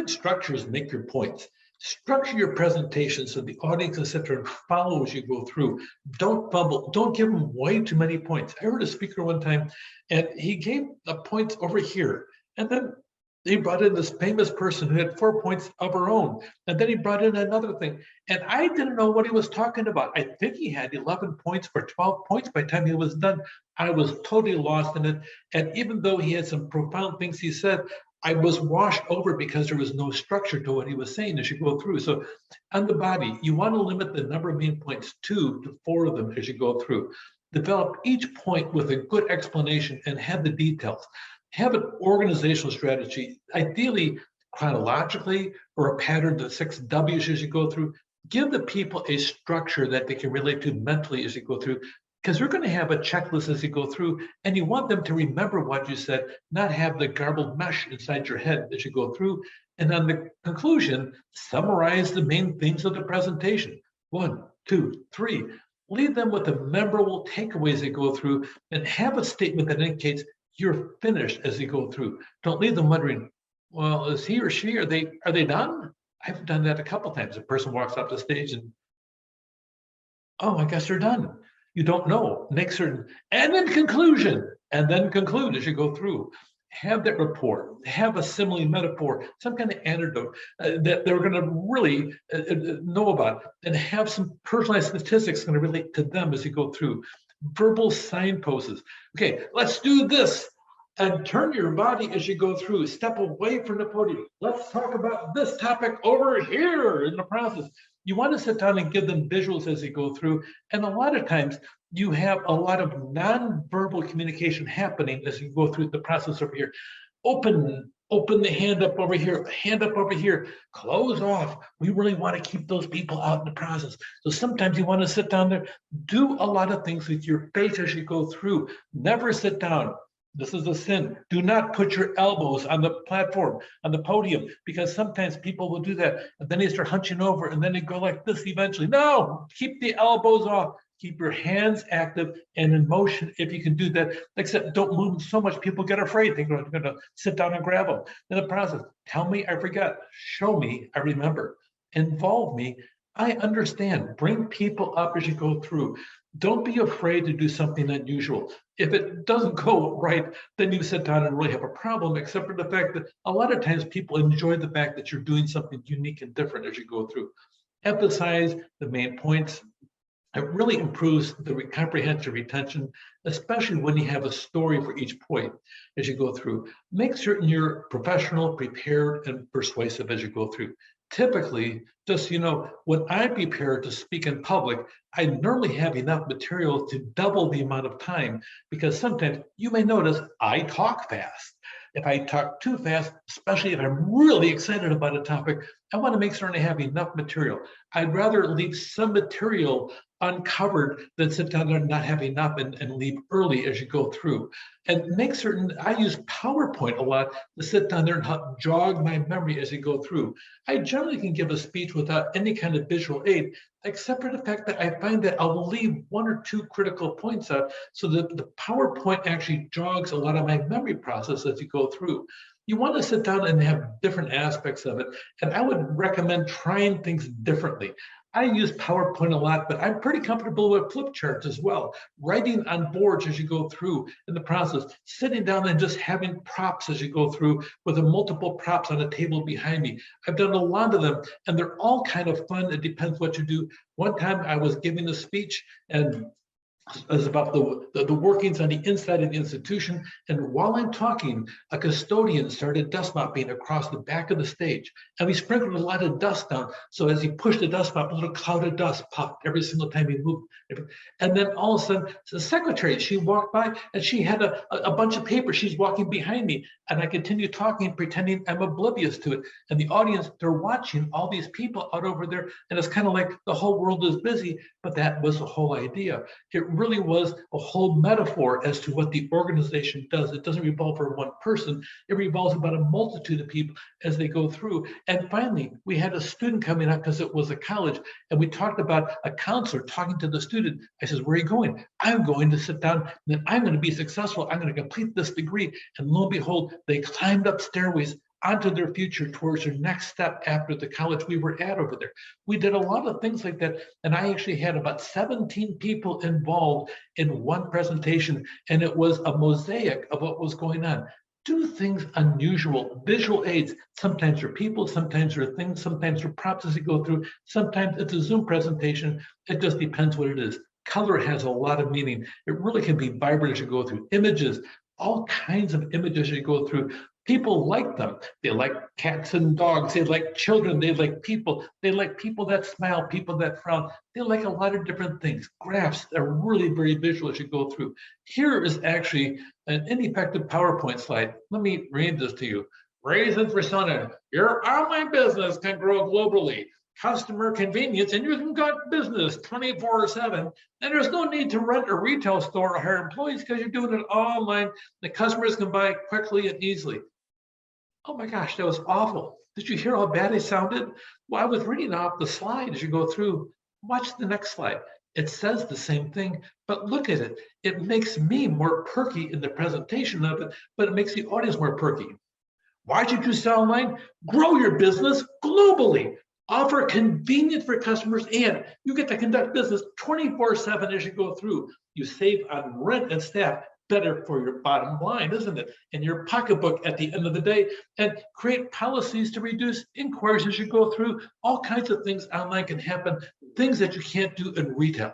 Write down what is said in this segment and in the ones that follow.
Good structures make your points. Structure your presentation so the audience can sit there and follow as you go through. Don't fumble. Don't give them way too many points. I heard a speaker one time, and he gave the points over here, and then he brought in this famous person who had 4 points of her own, and then he brought in another thing, and I didn't know what he was talking about. I think he had 11 points or 12 points by the time he was done. I was totally lost in it, and even though he had some profound things he said, I was washed over because there was no structure to what he was saying as you go through. So on the body, you want to limit the number of main points 2 to 4 of them as you go through. Develop each point with a good explanation and have the details. Have an organizational strategy, ideally chronologically or a pattern, the 6 W's as you go through. Give the people a structure that they can relate to mentally as you go through, because you're going to have a checklist as you go through, and you want them to remember what you said, not have the garbled mesh inside your head as you go through. And on the conclusion, summarize the main themes of the presentation. 1, 2, 3. Leave them with the memorable takeaways they go through, and have a statement that indicates you're finished as you go through. Don't leave them wondering, well, is he or she, are they done? I've done that a couple times. A person walks off the stage and, oh, I guess they're done. You don't know. Make certain, and then conclusion, and then conclude as you go through. Have that rapport, have a simile, metaphor, some kind of anecdote that they're going to really know about, and have some personalized statistics going to relate to them as you go through. Verbal signposts. Okay, let's do this. And turn your body as you go through. Step away from the podium. Let's talk about this topic over here in the process. You want to sit down and give them visuals as you go through. And a lot of times you have a lot of nonverbal communication happening as you go through the process over here. Open the hand up over here, close off. We really want to keep those people out in the process. So sometimes you want to sit down there, do a lot of things with your face as you go through. Never sit down. This is a sin. Do not put your elbows on the platform, on the podium, because sometimes people will do that. And then they start hunching over and then they go like this eventually. No, keep the elbows off. Keep your hands active and in motion if you can do that, except don't move so much people get afraid. They're going to sit down and grab them. In the process, tell me I forgot. Show me I remember. Involve me. I understand. Bring people up as you go through. Don't be afraid to do something unusual. If it doesn't go right, then you sit down and really have a problem, except for the fact that a lot of times people enjoy the fact that you're doing something unique and different as you go through. Emphasize the main points. It really improves the comprehensive retention, especially when you have a story for each point as you go through. Make certain you're professional, prepared, and persuasive as you go through. Typically, just so you know, when I prepare to speak in public, I normally have enough material to double the amount of time, because sometimes you may notice I talk fast. If I talk too fast, especially if I'm really excited about a topic, I want to make certain I have enough material. I'd rather leave some material uncovered than sit down there and not have enough and leave early as you go through. And make certain, I use PowerPoint a lot to sit down there and help jog my memory as you go through. I generally can give a speech without any kind of visual aid, except for the fact that I find that I'll leave 1 or 2 critical points out, so that the PowerPoint actually jogs a lot of my memory process as you go through. You want to sit down and have different aspects of it, and I would recommend trying things differently. I use PowerPoint a lot, but I'm pretty comfortable with flip charts as well. Writing on boards as you go through in the process, sitting down and just having props as you go through with the multiple props on a table behind me. I've done a lot of them, and they're all kind of fun. It depends what you do. One time I was giving a speech, and it was about the workings on the inside of the institution. And while I'm talking, a custodian started dust mopping across the back of the stage. And we sprinkled a lot of dust down. So as he pushed the dust mop, a little cloud of dust popped every single time he moved. And then all of a sudden, the secretary, she walked by and she had a bunch of paper. She's walking behind me. And I continued talking, pretending I'm oblivious to it. And the audience, they're watching all these people out over there. And it's kind of like the whole world is busy, but that was the whole idea. It really was a whole metaphor as to what the organization does. It doesn't revolve around one person. It revolves about a multitude of people as they go through. And finally, we had a student coming up because it was a college, and we talked about a counselor talking to the student. I says, where are you going? I'm going to sit down, and then I'm going to be successful. I'm going to complete this degree. And lo and behold, they climbed up stairways onto their future towards their next step after the college we were at over there. We did a lot of things like that. And I actually had about 17 people involved in one presentation, and it was a mosaic of what was going on. Do things unusual, visual aids. Sometimes they're people, sometimes they're things, sometimes they're processes you go through. Sometimes it's a Zoom presentation. It just depends what it is. Color has a lot of meaning. It really can be vibrant as you go through. Images, all kinds of images you go through. People like them. They like cats and dogs. They like children. They like people. They like people that smile, people that frown. They like a lot of different things. Graphs are really very visual as you go through. Here is actually an ineffective PowerPoint slide. Let me read this to you. Raisins for Sun. Your online business can grow globally. Customer convenience, and you can cut business 24/7. And there's no need to rent a retail store or hire employees because you're doing it all online. The customers can buy quickly and easily. Oh my gosh, that was awful. Did you hear how bad it sounded? Well, I was reading off the slide as you go through. Watch the next slide. It says the same thing, but look at it. It makes me more perky in the presentation of it, but it makes the audience more perky. Why should you sell online? Grow your business globally. Offer convenience for customers, and you get to conduct business 24/7 as you go through. You save on rent and staff. Better for your bottom line, isn't it? And your pocketbook at the end of the day. And create policies to reduce inquiries as you go through. All kinds of things online can happen, things that you can't do in retail.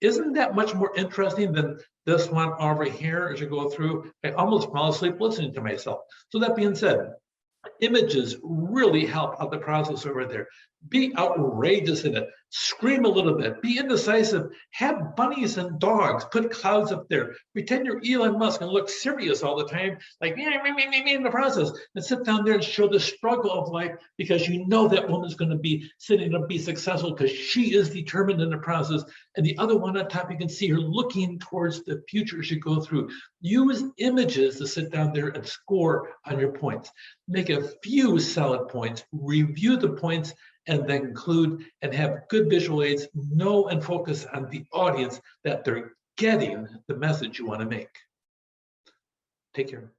Isn't that much more interesting than this one over here as you go through? I almost fall asleep listening to myself. So that being said, images really help out the process over there. Be outrageous in it. Scream a little bit. Be indecisive. Have bunnies and dogs. Put clouds up there. Pretend you're Elon Musk and look serious all the time, like in the process. And sit down there and show the struggle of life, because you know that woman's going to be sitting and be successful because she is determined in the process. And the other one on top, you can see her looking towards the future as you go through. Use images to sit down there and score on your points. Make a few solid points. Review the points, and then conclude and have good visual aids. Know and focus on the audience, that they're getting the message you want to make. Take care.